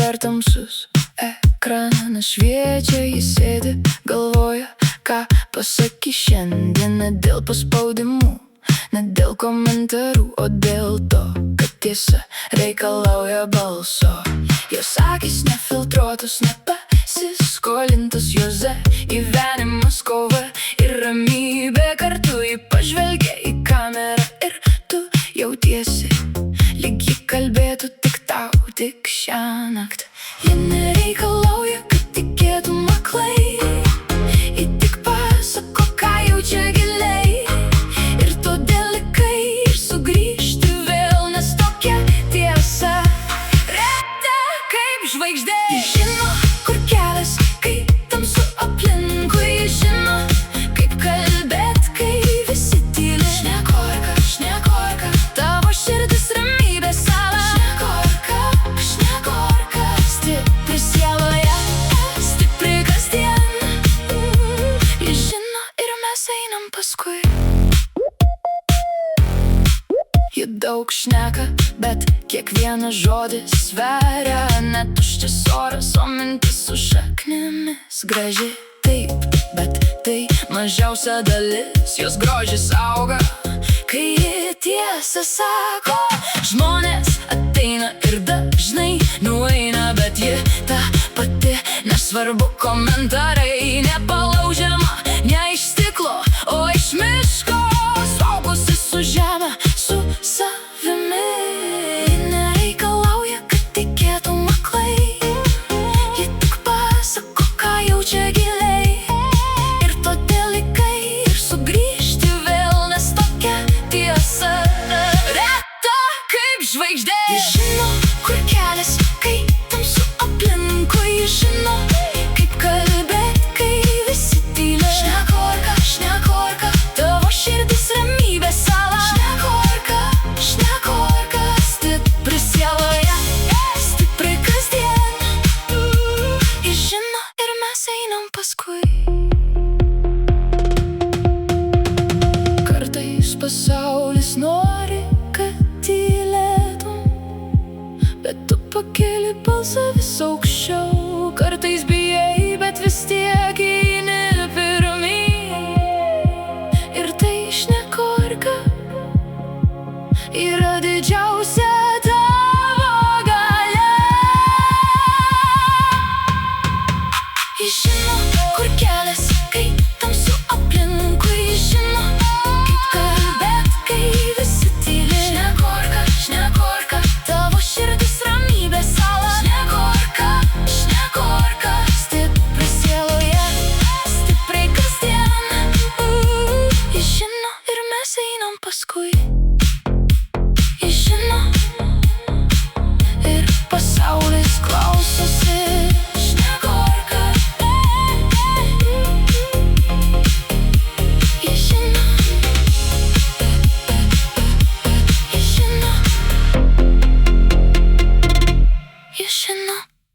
per tamsus ekranas šviečia, jis sėdi, galvoja, ką pasakys šiandien. Ne dėl paspaudimų, ne dėl komentarų, o dėl to, kad tiesa reikalauja balso. Jos akys nefiltruotos, nepasiskolintos, juose gyvenimas, kova ir ramybė kartu. Ji pažvelgia į kamerą ir tu jautiesi, lyg ji kalbėtų tik tau, tik šiąnakt. Ji nereikalauja, kad tikėtum aklai, ji tik pasako, ką jaučia giliai. Ir todėl likai ir sugrįžti vėl, nes tokia tiesa reta kaip žvaigždė. Ji žino, kur kelias, kai tamsu aplinkui. Ji žino, kaip kalbėt, kai visi tyli. Šnekorka, šnekorka, tavo širdis ramybės sala. Šnekorka, šnekorka, stipri sieloje, stipri kasdien. Ji žino ir mes einam paskui. Ji daug šneka, bet kiekvienas žodis sveria. Net tuščias oras, o mintis su šaknimis. Graži taip, bet tai mažiausia dalis. Jos grožis auga, kai ji tiesą sako. Žmonės ateina ir dažnai nueina, bet ji ta pati. Nesvarbu komentarai, nepalaužiama, ne iš stiklo, o iš miško. Saugusi su žemė, su savimi. Ji nereikalauja, kad tikėtum aklai, ji tik pasako, ką jaučia giliai. Ir todėl likai ir sugrįžti vėl, nes tokia tiesa reta kaip žvaigždė. Ji žino, kur kelias, kai tamsu aplinkui. Ji žino, kaip kalbėt, kai visi tyli. Šnekorka, šnekorka, tavo širdis ramybės sala. Šnekorka, šnekorka, stipri sieloje, stipri kasdien. Ji žino ir mes einam paskui. Kartais pasaulis nori, kad tylėtum, bet tu pakeli balsą vis aukščiau. Kartais bijai, bet vis tiek eini pirmyn. Ir tai šnekorka yra didžiausia tavo galia. Ji žino, kur kelias, kai tamsu aplinkui. Ji žino, kaip kalbėt, kai visi tyli. Šnekorka, šnekorka, tavo širdis ramybės sala. Šnekorka, šnekorka, stipri sieloje, stipri kasdien. Ji žino ir mes einam paskui. Ji žino ir pasaulis klauso.